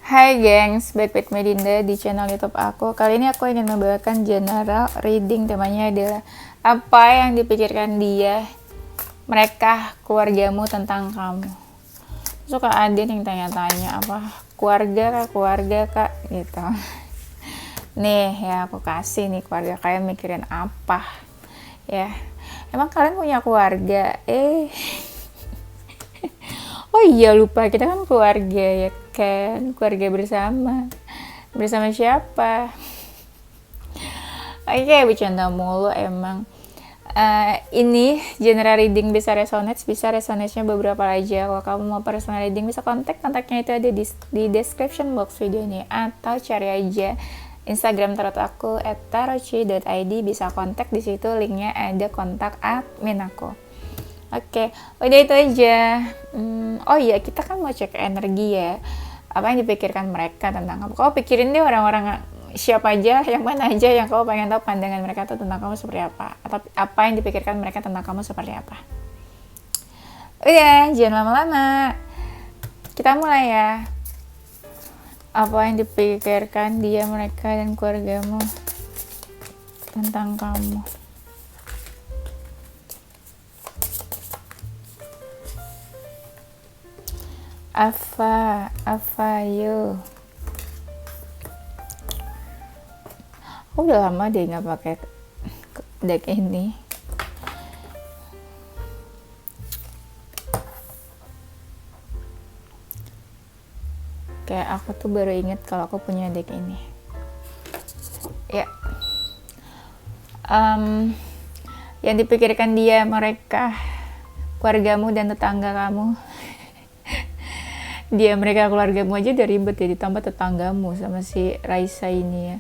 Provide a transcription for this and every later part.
Hai gengs, baik-baik Medinda di channel YouTube aku. Kali ini aku ingin membawakan general reading. Temanya adalah apa yang dipikirkan dia, mereka, keluargamu tentang kamu. Suka ada yang tanya-tanya apa keluarga kak gitu. Nih ya aku kasih nih, keluarga kalian mikirin apa ya. Emang kalian punya keluarga? Oh iya, lupa, kita kan keluarga ya kan, keluarga bersama siapa? Oke, bercanda mulu emang. Ini general reading bisa resonate-nya beberapa aja. Kalau kamu mau personal reading bisa kontaknya itu ada di description box video ini, atau cari aja Instagram tarot aku @tarotchi.id, bisa kontak di situ, linknya ada kontak admin aku. Oke, udah itu aja. Oh iya, kita kan mau cek energi ya. Apa yang dipikirkan mereka tentang kamu? Kau pikirin deh orang-orang siapa aja, yang mana aja yang kau pengen tahu pandangan mereka tuh tentang kamu seperti apa. Atau apa yang dipikirkan mereka tentang kamu seperti apa. Udah, jangan lama-lama. Kita mulai ya. Apa yang dipikirkan dia, mereka, dan keluargamu tentang kamu. Apa yuk. Aku udah lama deh nggak pakai deck ini. Kayak aku tuh baru inget kalau aku punya deck ini. Ya. Yang dipikirkan dia, mereka, keluargamu dan tetangga kamu. Dia, mereka, keluargamu aja udah ribet ya, ditambah tetanggamu sama si Raisa ini ya.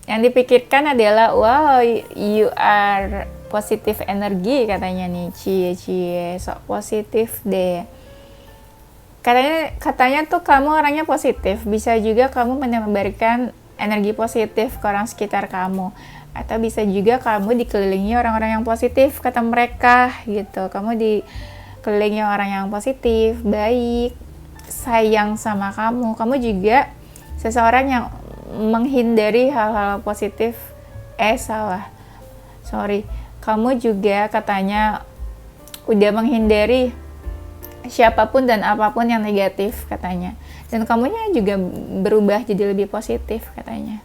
Yang dipikirkan adalah, wow, you are positive energi katanya nih. Cie sok positif deh. Katanya tuh kamu orangnya positif. Bisa juga kamu menebarkan energi positif ke orang sekitar kamu, atau bisa juga kamu dikelilingi orang-orang yang positif kata mereka gitu. Kamu dikelilingi orang yang positif, baik, sayang sama kamu. Kamu juga seseorang yang menghindari hal-hal positif. Kamu juga katanya udah menghindari siapapun dan apapun yang negatif katanya. Dan kamunya juga berubah jadi lebih positif katanya.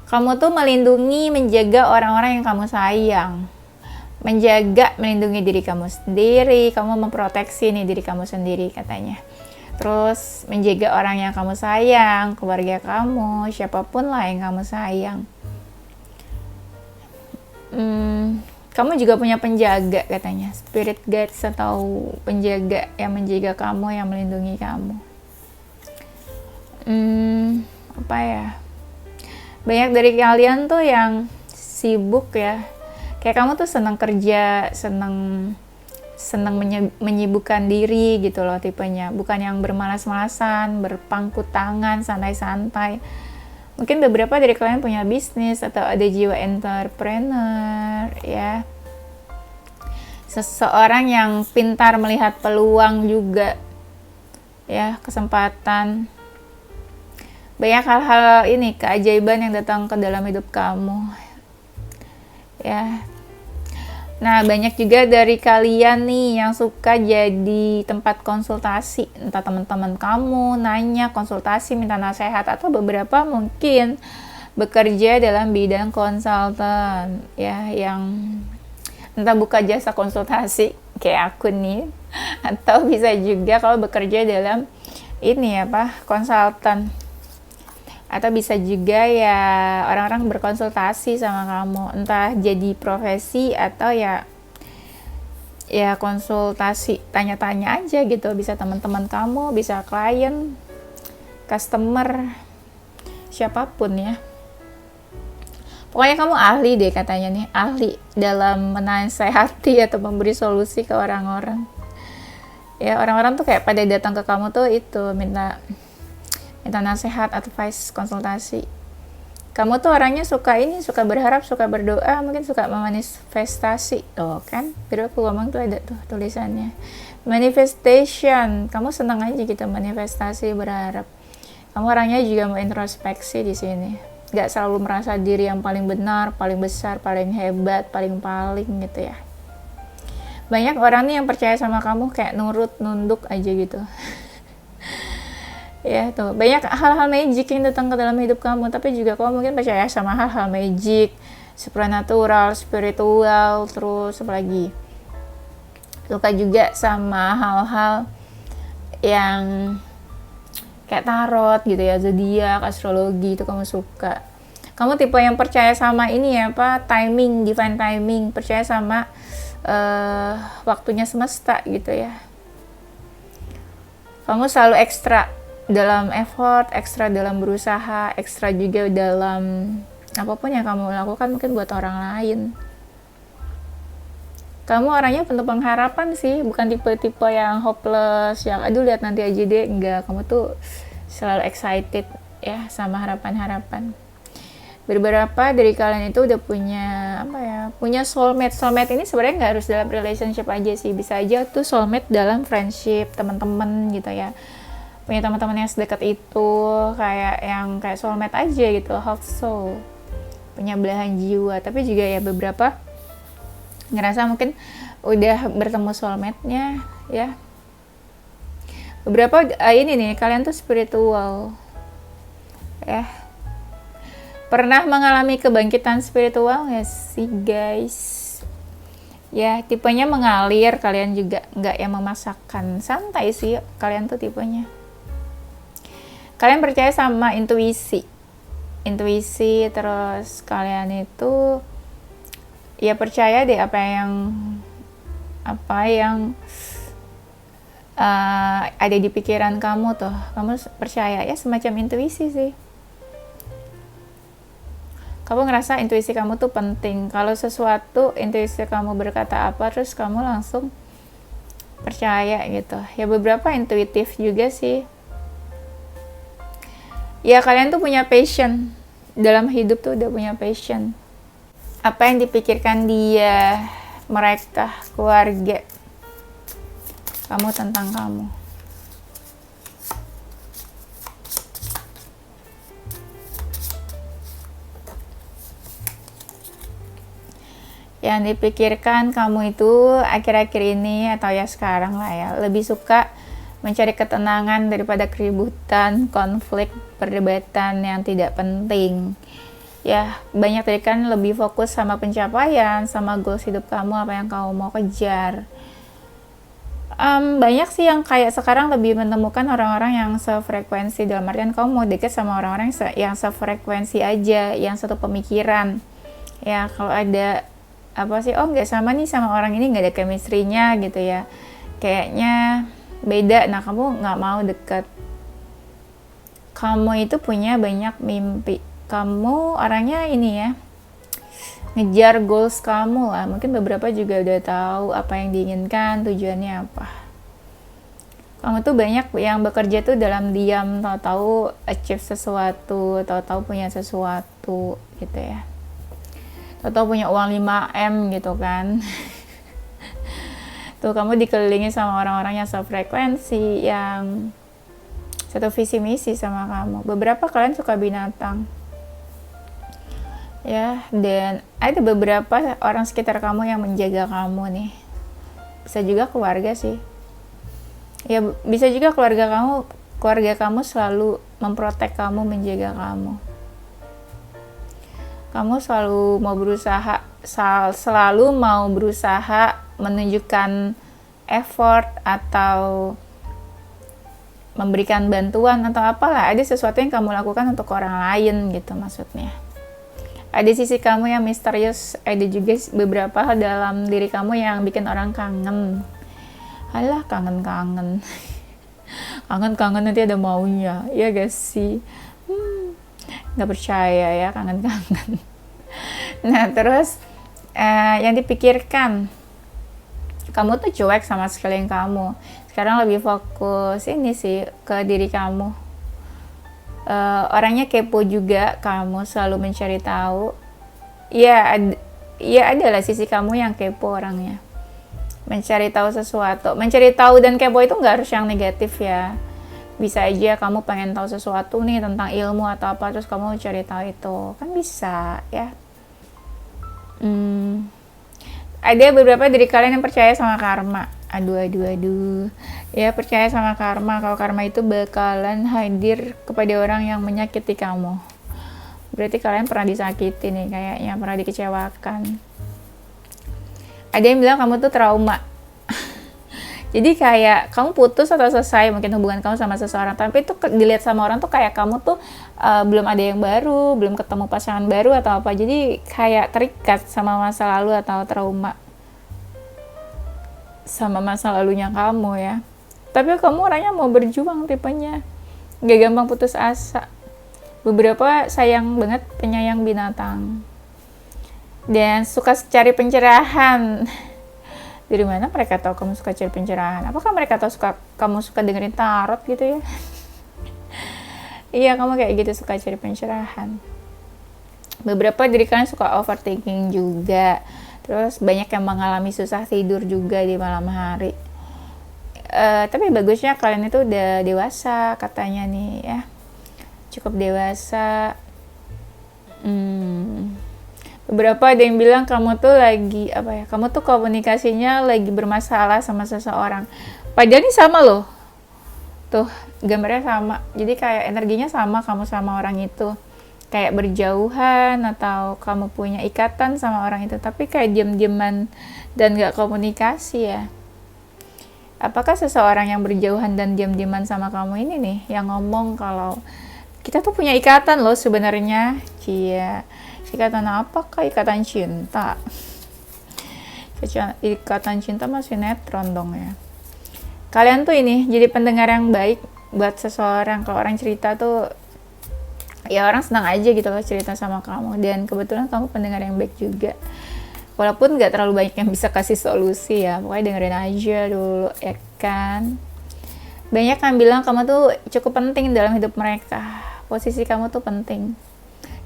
Kamu tuh melindungi, menjaga orang-orang yang kamu sayang. Melindungi diri kamu sendiri. Kamu memproteksi nih diri kamu sendiri katanya. Terus menjaga orang yang kamu sayang, keluarga kamu, siapapun lah yang kamu sayang. Kamu juga punya penjaga katanya, spirit guides atau penjaga yang menjaga kamu, yang melindungi kamu. Apa ya? Banyak dari kalian tuh yang sibuk ya. Kayak kamu tuh senang kerja, senang menyibukkan diri gitu loh tipenya. Bukan yang bermalas-malasan, berpangku tangan, santai-santai. Mungkin beberapa dari kalian punya bisnis atau ada jiwa entrepreneur ya. Seseorang yang pintar melihat peluang juga ya, kesempatan. Banyak hal-hal ini, keajaiban yang datang ke dalam hidup kamu ya. Nah, banyak juga dari kalian nih yang suka jadi tempat konsultasi. Entah teman-teman kamu nanya, konsultasi, minta nasihat, atau beberapa mungkin bekerja dalam bidang konsultan ya, yang entah buka jasa konsultasi kayak aku nih, atau bisa juga kalau bekerja dalam ini konsultan. Atau bisa juga ya orang-orang berkonsultasi sama kamu, entah jadi profesi atau ya konsultasi, tanya-tanya aja gitu. Bisa teman-teman kamu, bisa klien, customer, siapapun ya. Pokoknya kamu ahli deh katanya nih, ahli dalam menasehati atau memberi solusi ke orang-orang. Ya, orang-orang tuh kayak pada datang ke kamu tuh itu minta nasihat, advice, konsultasi. Kamu tuh orangnya suka berharap, suka berdoa, mungkin suka memanifestasi. Tuh kan, biar aku ngomong tuh ada tuh tulisannya. Manifestation, kamu senang aja gitu manifestasi, berharap. Kamu orangnya juga mau introspeksi di sini. Gak selalu merasa diri yang paling benar, paling besar, paling hebat, paling gitu ya. Banyak orang nih yang percaya sama kamu kayak nurut, nunduk aja gitu. Ya tuh, banyak hal-hal magic yang datang ke dalam hidup kamu, tapi juga kamu mungkin percaya sama hal-hal magic, supernatural, spiritual, terus apa lagi? Suka juga sama hal-hal yang kayak tarot gitu ya, zodiak, astrologi, itu kamu suka. Kamu tipe yang percaya sama ini ya, timing, divine timing, percaya sama waktunya semesta gitu ya. Kamu selalu ekstra dalam effort, ekstra dalam berusaha, ekstra juga dalam apapun yang kamu lakukan mungkin buat orang lain. Kamu orangnya penuh pengharapan sih, bukan tipe-tipe yang hopeless, yang aduh lihat nanti aja deh, enggak. Kamu tuh selalu excited ya sama harapan-harapan. Beberapa dari kalian itu udah punya soulmate. Soulmate ini sebenarnya nggak harus dalam relationship aja sih, bisa aja tuh soulmate dalam friendship, teman-teman gitu ya. Punya teman-teman yang sedekat itu, kayak soulmate aja gitu, half soul, punya belahan jiwa. Tapi juga ya beberapa ngerasa mungkin udah bertemu soulmate-nya ya. Beberapa ini nih, kalian tuh spiritual ya. Pernah mengalami kebangkitan spiritual nggak sih guys? Ya, tipenya mengalir, kalian juga nggak yang memaksakan, santai sih kalian tuh tipenya. Kalian percaya sama intuisi, terus kalian itu ya percaya deh apa yang ada di pikiran kamu tuh, kamu percaya ya, semacam intuisi sih. Kamu ngerasa intuisi kamu tuh penting. Kalau sesuatu intuisi kamu berkata apa, terus kamu langsung percaya gitu. Ya beberapa intuitif juga sih. Ya kalian tuh punya passion dalam hidup, tuh udah punya passion. Apa yang dipikirkan dia, mereka, keluarga, kamu tentang kamu. Yang dipikirkan kamu itu akhir-akhir ini atau ya sekarang lah ya, lebih suka mencari ketenangan daripada keributan, konflik, perdebatan yang tidak penting. Ya, banyak dari kalian lebih fokus sama pencapaian, sama goals hidup kamu, apa yang kamu mau kejar. Banyak sih yang kayak sekarang lebih menemukan orang-orang yang sefrekuensi, dalam artian kamu mau deket sama orang-orang yang sefrekuensi aja, yang satu pemikiran. Ya, kalau ada nggak sama nih sama orang ini, nggak ada chemistry-nya gitu ya, kayaknya beda, nah kamu nggak mau deket. Kamu itu punya banyak mimpi, kamu orangnya ini ya, ngejar goals kamu lah. Mungkin beberapa juga udah tahu apa yang diinginkan, tujuannya apa. Kamu tuh banyak yang bekerja tuh dalam diam, tahu-tahu achieve sesuatu, tahu-tahu punya sesuatu gitu ya, tahu-tahu punya uang 5M gitu kan. Tuh kamu dikelilingi sama orang-orang yang sefrekuensi, yang satu visi misi sama kamu. Beberapa kalian suka binatang ya, dan ada beberapa orang sekitar kamu yang menjaga kamu nih. Bisa juga keluarga sih ya, bisa juga keluarga kamu selalu memprotek kamu, menjaga kamu. Kamu selalu mau berusaha menunjukkan effort atau memberikan bantuan atau apalah, ada sesuatu yang kamu lakukan untuk orang lain gitu maksudnya. Ada sisi kamu yang misterius, ada juga beberapa hal dalam diri kamu yang bikin orang kangen. Alah, kangen-kangen. Kangen-kangen nanti ada maunya, ya gak sih? Gak percaya ya, kangen-kangen. Nah terus yang dipikirkan, kamu tuh cuek sama sekeliling kamu. Sekarang lebih fokus ini sih ke diri kamu. Orangnya kepo juga, kamu selalu mencari tahu. Ya adalah sisi kamu yang kepo orangnya. mencari tahu sesuatu. Mencari tahu dan kepo itu nggak harus yang negatif ya. Bisa aja kamu pengen tahu sesuatu nih tentang ilmu atau apa, terus kamu cari tahu itu. Kan bisa ya. Ada beberapa dari kalian yang percaya sama karma. Aduh. Ya, percaya sama karma. Kalau karma itu bakalan hadir kepada orang yang menyakiti kamu. Berarti kalian pernah disakiti nih, kayaknya pernah dikecewakan. Ada yang bilang kamu tuh trauma. Jadi kayak kamu putus atau selesai mungkin hubungan kamu sama seseorang, tapi itu dilihat sama orang tuh kayak kamu tuh belum ada yang baru, belum ketemu pasangan baru atau apa. Jadi kayak terikat sama masa lalu atau trauma sama masa lalunya kamu ya. Tapi kamu orangnya mau berjuang tipenya, gak gampang putus asa. Beberapa sayang banget, penyayang binatang, dan suka cari pencerahan. Dari mana mereka tahu kamu suka cari pencerahan? Apakah mereka tahu kamu suka dengerin tarot gitu ya? Iya, kamu kayak gitu suka cari pencerahan. Beberapa dari kalian suka overthinking juga. Terus banyak yang mengalami susah tidur juga di malam hari. Tapi bagusnya kalian itu udah dewasa katanya nih ya. Cukup dewasa. Beberapa ada yang bilang kamu tuh lagi kamu tuh komunikasinya lagi bermasalah sama seseorang. Padahal ini sama loh. Tuh, gambarnya sama. Jadi kayak energinya sama kamu sama orang itu. Kayak berjauhan atau kamu punya ikatan sama orang itu, tapi kayak diam-diaman dan gak komunikasi ya. Apakah seseorang yang berjauhan dan diam-diaman sama kamu ini nih yang ngomong kalau kita tuh punya ikatan loh sebenarnya? Cia. Ikatan apakah? Ikatan cinta. Ikatan cinta masih sinetron dong ya. Kalian tuh ini jadi pendengar yang baik buat seseorang. Kalau orang cerita tuh ya orang senang aja gitu loh cerita sama kamu. Dan kebetulan kamu pendengar yang baik juga. Walaupun gak terlalu banyak yang bisa kasih solusi ya. Pokoknya dengerin aja dulu ya kan. Banyak yang bilang kamu tuh cukup penting dalam hidup mereka. Posisi kamu tuh penting.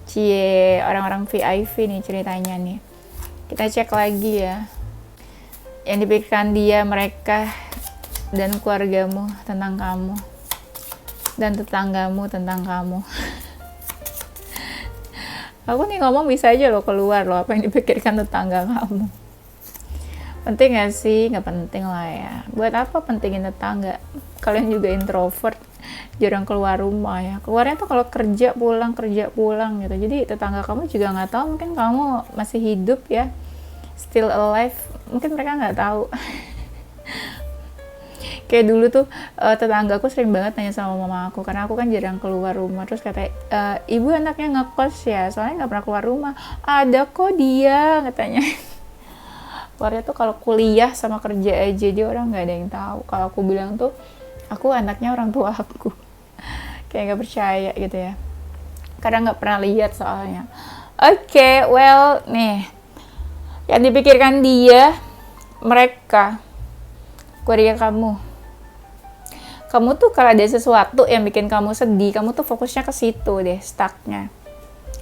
Cie, orang-orang VIP nih ceritanya nih. Kita cek lagi ya. Yang dipikirkan dia, mereka, dan keluargamu tentang kamu. Dan tetanggamu tentang kamu. Aku nih ngomong bisa aja loh keluar loh apa yang dipikirkan tetangga kamu. Penting gak sih? Gak penting lah ya. Buat apa pentingin tetangga? Kalian juga introvert, jarang keluar rumah ya. Keluarnya tuh kalau kerja pulang gitu. Jadi tetangga kamu juga nggak tahu mungkin kamu masih hidup ya, still alive. Mungkin mereka nggak tahu. Kayak dulu tuh tetanggaku sering banget nanya sama mama aku, karena aku kan jarang keluar rumah. Terus kata ibu anaknya ngekos ya, soalnya nggak pernah keluar rumah. Ada kok dia katanya. Keluarnya tuh kalau kuliah sama kerja aja, dia orang nggak ada yang tahu. Kalau aku bilang tuh aku anaknya orang tua aku. Kayak gak percaya gitu ya. Karena gak pernah lihat soalnya. Oke, well nih. Yang dipikirkan dia, mereka, keluarga kamu. Kamu tuh kalau ada sesuatu yang bikin kamu sedih, kamu tuh fokusnya ke situ deh, stucknya.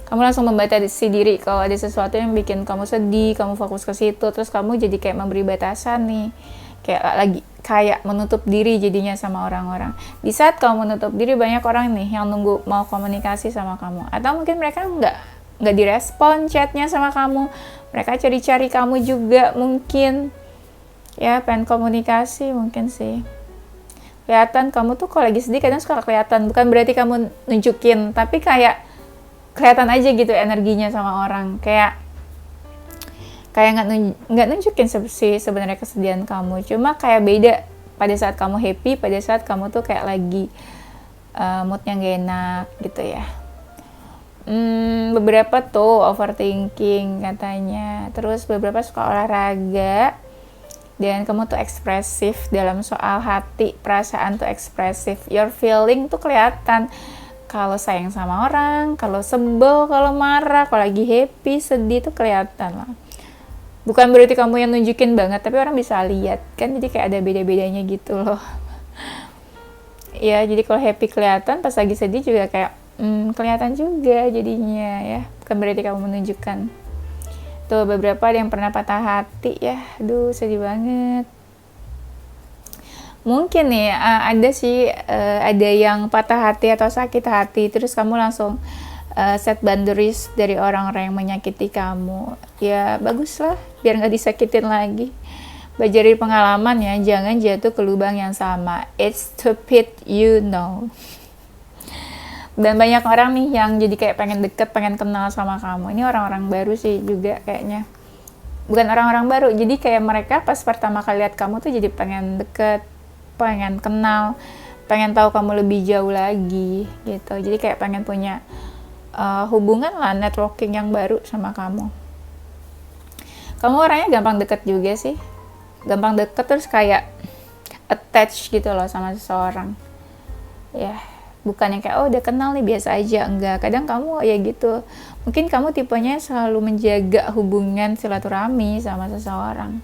Kamu langsung membatasi diri kalau ada sesuatu yang bikin kamu sedih, kamu fokus ke situ, terus kamu jadi kayak memberi batasan nih. Kayak menutup diri jadinya sama orang-orang. Di saat kamu menutup diri, banyak orang nih yang nunggu mau komunikasi sama kamu. Atau mungkin mereka nggak direspon chatnya sama kamu. Mereka cari-cari kamu juga mungkin. Ya, pengen komunikasi mungkin sih. Kelihatan kamu tuh kalau lagi sedih kadang suka kelihatan. Bukan berarti kamu nunjukin, tapi kayak kelihatan aja gitu energinya sama orang. Kayak nggak nunjukin sih sebenarnya kesedihan kamu, cuma kayak beda pada saat kamu happy, pada saat kamu tuh kayak lagi moodnya gak enak gitu ya. Beberapa tuh overthinking katanya, terus beberapa suka olahraga, dan kamu tuh ekspresif dalam soal hati, perasaan tuh ekspresif, your feeling tuh kelihatan. Kalau sayang sama orang, kalau sebel, kalau marah, kalau lagi happy, sedih tuh kelihatan lah. Bukan berarti kamu yang nunjukin banget, tapi orang bisa lihat kan, jadi kayak ada beda-bedanya gitu loh. Ya, jadi kalau happy kelihatan, pas lagi sedih juga kayak kelihatan juga jadinya ya. Bukan berarti kamu menunjukkan. Tuh beberapa ada yang pernah patah hati ya, aduh sedih banget. Mungkin nih ada sih ada yang patah hati atau sakit hati, terus kamu langsung set boundaries dari orang-orang yang menyakiti kamu. Ya bagus lah, biar nggak disakitin lagi. Belajar dari pengalaman ya, jangan jatuh ke lubang yang sama. It's stupid, you know. Dan banyak orang nih yang jadi kayak pengen deket, pengen kenal sama kamu. Ini orang-orang baru sih juga kayaknya. Bukan orang-orang baru, jadi kayak mereka pas pertama kali lihat kamu tuh jadi pengen deket, pengen kenal, pengen tahu kamu lebih jauh lagi gitu. Jadi kayak pengen punya hubungan lah, networking yang baru sama kamu. Kamu orangnya gampang deket juga sih. Gampang deket terus kayak attach gitu loh sama seseorang. Ya, bukan yang kayak oh udah kenal nih biasa aja, enggak. Kadang kamu ya gitu, mungkin kamu tipenya selalu menjaga hubungan silaturahmi sama seseorang.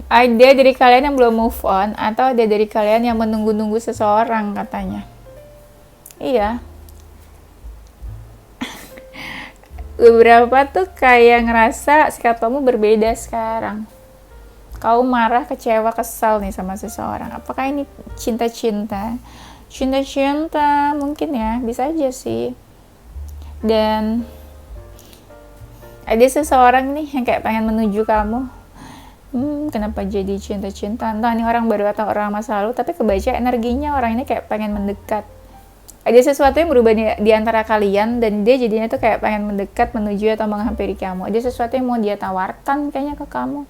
Ada dari kalian yang belum move on, atau ada dari kalian yang menunggu-nunggu seseorang katanya. Iya. Beberapa tuh kayak ngerasa sikap kamu berbeda sekarang. Kau marah, kecewa, kesal nih sama seseorang. Apakah ini cinta-cinta? Cinta-cinta mungkin ya, bisa aja sih. Dan ada seseorang nih yang kayak pengen menuju kamu. Kenapa jadi cinta-cinta? Entah ini orang baru atau orang masa lalu, tapi kebaca energinya orang ini kayak pengen mendekat. Ada sesuatu yang berubah di antara kalian, dan dia jadinya tuh kayak pengen mendekat, menuju atau menghampiri kamu. Ada sesuatu yang mau dia tawarkan kayaknya ke kamu.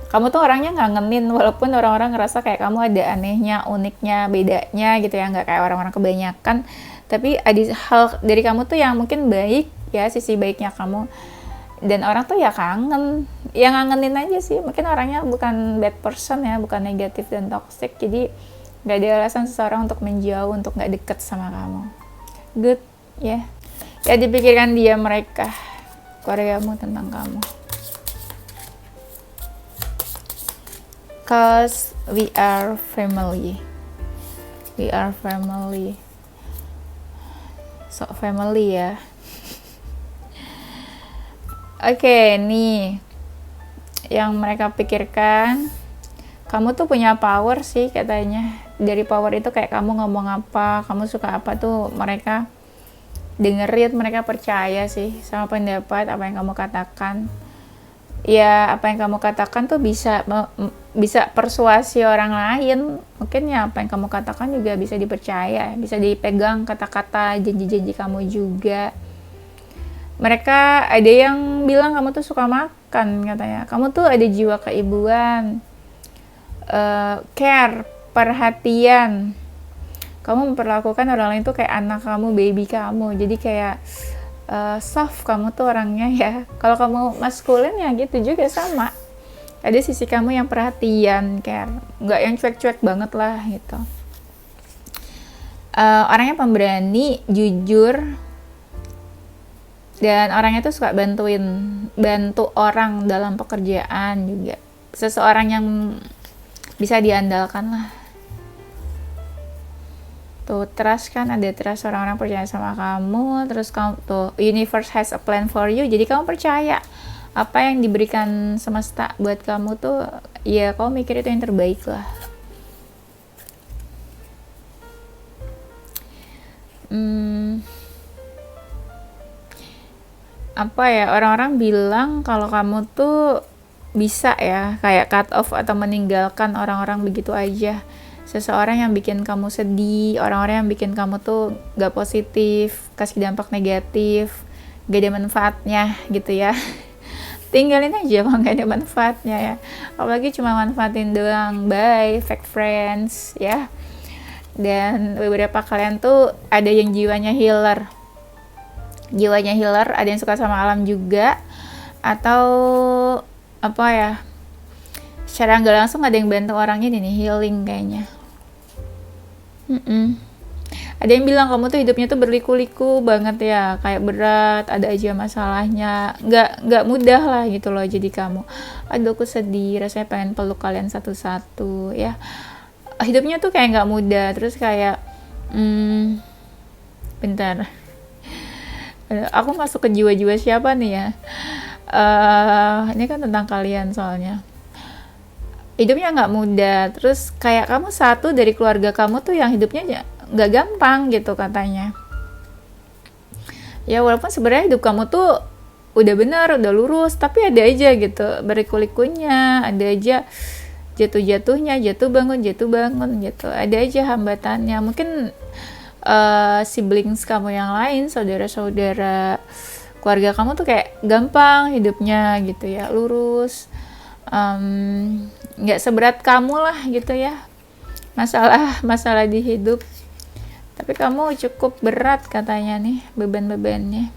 Kamu tuh orangnya ngangenin, walaupun orang-orang ngerasa kayak kamu ada anehnya, uniknya, bedanya gitu ya, nggak kayak orang-orang kebanyakan. Tapi ada hal dari kamu tuh yang mungkin baik ya, sisi baiknya kamu. Dan orang tuh ya kangen, yang ngangenin aja sih. Mungkin orangnya bukan bad person ya, bukan negatif dan toxic. Jadi nggak ada alasan seseorang untuk menjauh, untuk nggak deket sama kamu. Good ya. Ya dipikirkan dia, mereka, keluargamu, tentang kamu. Cause we are family. We are family. So family ya. Oke, nih yang mereka pikirkan, kamu tuh punya power sih katanya. Dari power itu kayak kamu ngomong apa, kamu suka apa tuh mereka dengerin, mereka percaya sih sama pendapat apa yang kamu katakan. Ya apa yang kamu katakan tuh bisa persuasi orang lain. Mungkin ya apa yang kamu katakan juga bisa dipercaya, bisa dipegang kata-kata, janji-janji kamu juga. Mereka ada yang bilang kamu tuh suka makan katanya. Kamu tuh ada jiwa keibuan, care, perhatian. Kamu memperlakukan orang lain tuh kayak anak kamu, baby kamu. Jadi kayak soft kamu tuh orangnya ya. Kalau kamu maskulin ya gitu juga sama. Ada sisi kamu yang perhatian, care. Nggak yang cuek-cuek banget lah gitu. Orangnya pemberani, jujur. Dan orangnya tuh suka bantu orang dalam pekerjaan juga. Seseorang yang bisa diandalkan lah. Tuh trust kan, ada trust, orang-orang percaya sama kamu. Terus kamu tuh universe has a plan for you. Jadi kamu percaya apa yang diberikan semesta buat kamu tuh ya kamu mikir itu yang terbaik lah. Apa ya, orang-orang bilang kalau kamu tuh bisa ya kayak cut off atau meninggalkan orang-orang begitu aja. Seseorang yang bikin kamu sedih, orang-orang yang bikin kamu tuh gak positif, kasih dampak negatif, gak ada manfaatnya gitu ya. Tinggalin aja kalau gak ada manfaatnya ya. Apalagi cuma manfaatin doang, bye, fake friends ya. Dan beberapa kalian tuh ada yang jiwanya healer, ada yang suka sama alam juga, atau apa ya, secara nggak langsung ada yang bantu orang ini nih, healing kayaknya. Ada yang bilang kamu tuh hidupnya tuh berliku-liku banget ya, kayak berat, ada aja masalahnya, nggak mudah lah gitu loh. Jadi kamu, aduh aku sedih, rasanya pengen peluk kalian satu-satu ya. Hidupnya tuh kayak nggak mudah, terus kayak bentar. Aku masuk ke jiwa-jiwa siapa nih ya? Ini kan tentang kalian soalnya. Hidupnya nggak mudah, terus kayak kamu satu dari keluarga kamu tuh yang hidupnya nggak gampang gitu katanya. Ya walaupun sebenarnya hidup kamu tuh udah benar, udah lurus, tapi ada aja gitu berliku-likunya, ada aja jatuh-jatuhnya, jatuh bangun gitu. Ada aja hambatannya. Mungkin siblings kamu yang lain, saudara-saudara keluarga kamu tuh kayak gampang hidupnya gitu ya, lurus, nggak seberat kamu lah gitu ya, masalah di hidup. Tapi kamu cukup berat katanya nih beban-bebannya.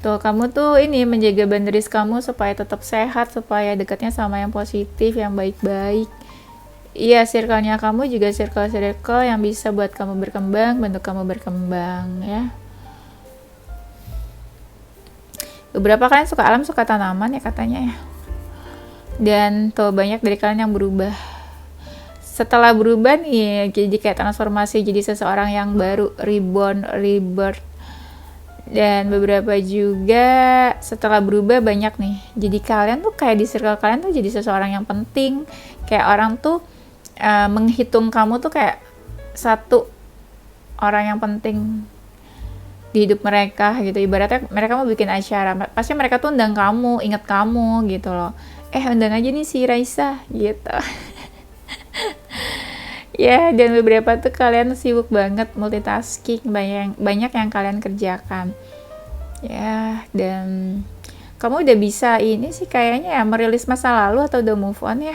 Tuh kamu tuh ini menjaga boundaries kamu supaya tetap sehat, supaya dekatnya sama yang positif, yang baik-baik. Iya, circle-nya kamu juga circle-circle yang bisa buat kamu berkembang, bantu kamu berkembang ya. Beberapa kalian suka alam, suka tanaman ya katanya ya. Dan tuh banyak dari kalian yang berubah. Setelah berubah nih, jadi kayak transformasi jadi seseorang yang baru, reborn, rebirth. Dan beberapa juga setelah berubah banyak nih. Jadi kalian tuh kayak di circle kalian tuh jadi seseorang yang penting. Kayak orang tuh menghitung kamu tuh kayak satu orang yang penting di hidup mereka gitu. Ibaratnya mereka mau bikin acara, pasti mereka tuh undang kamu, ingat kamu gitu loh. Undang aja nih si Raisa gitu. Ya, dan beberapa tuh kalian sibuk banget multitasking, banyak yang kalian kerjakan. Ya, dan kamu udah bisa ini sih kayaknya ya merilis masa lalu atau udah move on ya.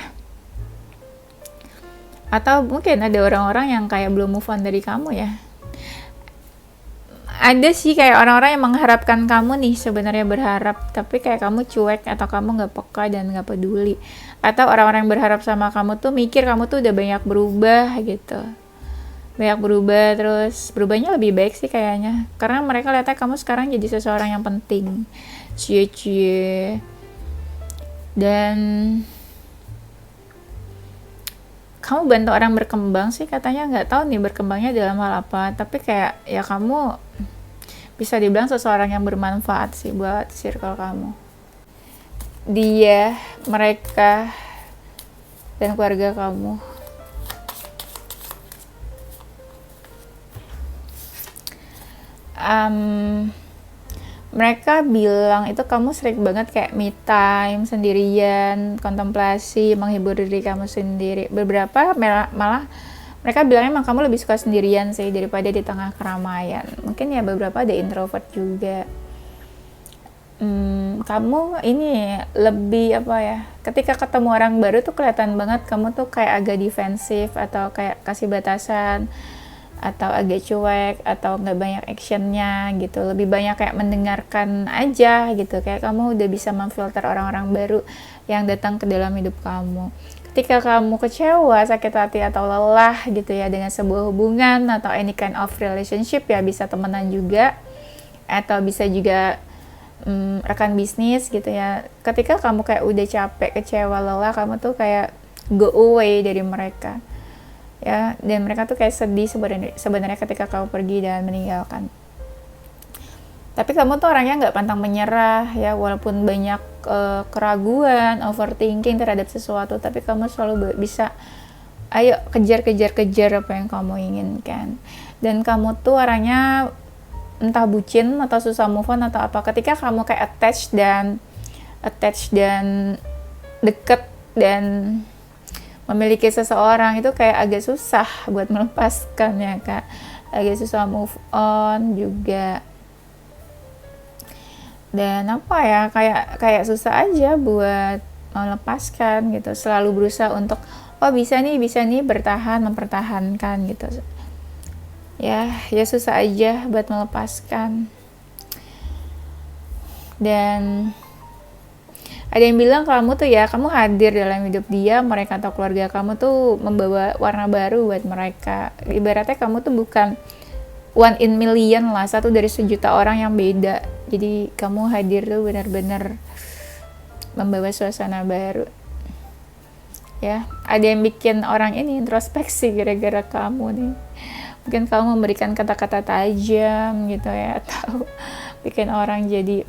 Atau mungkin ada orang-orang yang kayak belum move on dari kamu ya. Ada sih kayak orang-orang yang mengharapkan kamu nih, sebenarnya berharap, tapi kayak kamu cuek atau kamu nggak peka dan nggak peduli. Atau orang-orang yang berharap sama kamu tuh mikir kamu tuh udah banyak berubah gitu. Banyak berubah, terus berubahnya lebih baik sih kayaknya. Karena mereka lihatnya kamu sekarang jadi seseorang yang penting. Cie-cie. Dan kamu bantu orang berkembang sih katanya, nggak tahu nih berkembangnya dalam hal apa, tapi kayak ya kamu bisa dibilang seseorang yang bermanfaat sih buat circle kamu. Dia, mereka, dan keluarga kamu. Mereka bilang itu kamu sering banget kayak me time, sendirian, kontemplasi, menghibur diri kamu sendiri. Beberapa malah mereka bilang emang kamu lebih suka sendirian sih daripada di tengah keramaian. Mungkin ya beberapa ada introvert juga. Kamu ini lebih apa ya, ketika ketemu orang baru tuh kelihatan banget kamu tuh kayak agak defensif atau kayak kasih batasan atau agak cuek atau nggak banyak actionnya gitu, lebih banyak kayak mendengarkan aja gitu. Kayak kamu udah bisa memfilter orang-orang baru yang datang ke dalam hidup kamu. Ketika kamu kecewa, sakit hati atau lelah gitu ya dengan sebuah hubungan atau any kind of relationship ya, bisa temenan juga atau bisa juga rekan bisnis gitu ya. Ketika kamu kayak udah capek, kecewa, lelah, kamu tuh kayak go away dari mereka ya, dan mereka tuh kayak sedih sebenarnya ketika kamu pergi dan meninggalkan. Tapi kamu tuh orangnya nggak pantang menyerah ya, walaupun banyak keraguan, overthinking terhadap sesuatu, tapi kamu selalu bisa ayo kejar apa yang kamu inginkan. Dan kamu tuh orangnya entah bucin atau susah move on atau apa, ketika kamu kayak attach dan deket dan memiliki seseorang itu kayak agak susah buat melepaskan ya kak, agak susah move on juga. Dan apa ya, kayak susah aja buat melepaskan gitu, selalu berusaha untuk bisa nih mempertahankan gitu ya susah aja buat melepaskan. Dan ada yang bilang kamu tuh ya, kamu hadir dalam hidup dia, mereka atau keluarga kamu tuh membawa warna baru buat mereka. Ibaratnya kamu tuh bukan one in million lah, satu dari sejuta orang yang beda. Jadi kamu hadir tuh benar-benar membawa suasana baru. Ya, ada yang bikin orang ini introspeksi gara-gara kamu nih. Mungkin kamu memberikan kata-kata tajam gitu ya, atau bikin orang jadi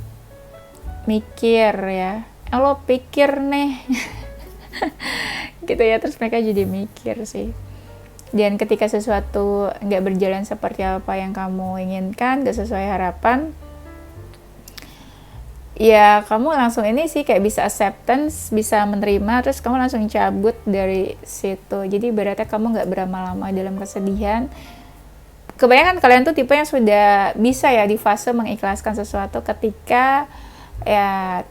mikir ya, lo pikir nih gitu ya, terus mereka jadi mikir sih. Dan ketika sesuatu nggak berjalan seperti apa yang kamu inginkan, nggak sesuai harapan, ya kamu langsung ini sih kayak bisa acceptance, bisa menerima, terus kamu langsung cabut dari situ. Jadi berarti kamu nggak berlama-lama dalam kesedihan. Kebanyakan kalian tuh tipe yang sudah bisa ya di fase mengikhlaskan sesuatu ketika ya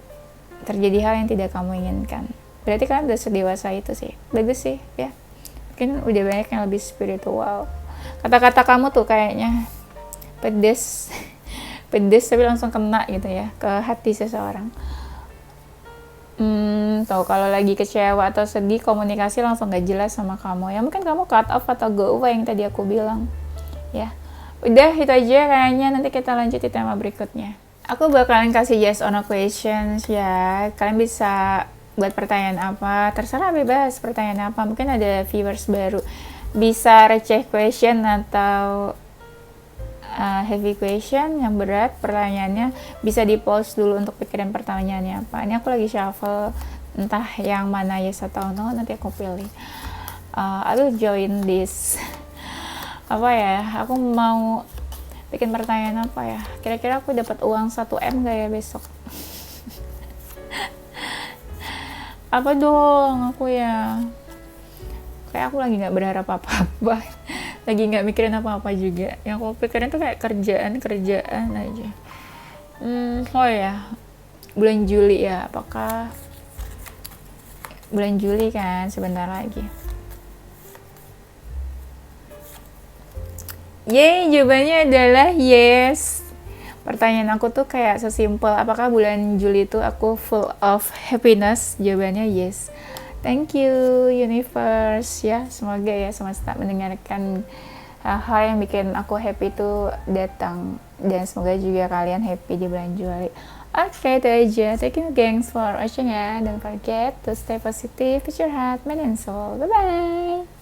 terjadi hal yang tidak kamu inginkan. Berarti kalian udah sedewasa itu sih. Bagus sih ya. Mungkin udah banyak yang lebih spiritual. Kata-kata kamu tuh kayaknya pedes tapi langsung kena gitu ya ke hati seseorang. Tuh kalau lagi kecewa atau sedih, komunikasi langsung gak jelas sama kamu ya, mungkin kamu cut off atau go away yang tadi aku bilang ya. Udah itu aja kayaknya, nanti kita lanjut di tema berikutnya. Aku bakalan kasih yes or no questions ya, kalian bisa buat pertanyaan apa, terserah, bebas pertanyaan apa. Mungkin ada viewers baru, bisa receh question atau heavy question yang berat pertanyaannya, bisa di pause dulu untuk pikirin pertanyaannya apa. Ini aku lagi shuffle, entah yang mana yes atau no, nanti aku pilih. I will join this. Apa ya, aku mau bikin pertanyaan apa ya, kira-kira aku dapat uang 1M gak ya besok? Apa dong aku ya, kayak aku lagi nggak berharap apa-apa, lagi nggak mikirin apa-apa juga. Yang aku pikirin tuh kayak kerjaan aja. Oh ya, bulan Juli ya, apakah bulan Juli kan sebentar lagi. Yeay, jawabannya adalah yes. Pertanyaan aku tuh kayak sesimpel, apakah bulan Juli itu aku full of happiness? Jawabannya yes. Thank you universe ya, semoga ya semesta mendengarkan hal yang bikin aku happy itu datang, dan semoga juga kalian happy di bulan Juli. Oke, itu aja. Thank you gengs for watching ya. Don't forget to stay positive with your heart, mind and soul. Bye bye.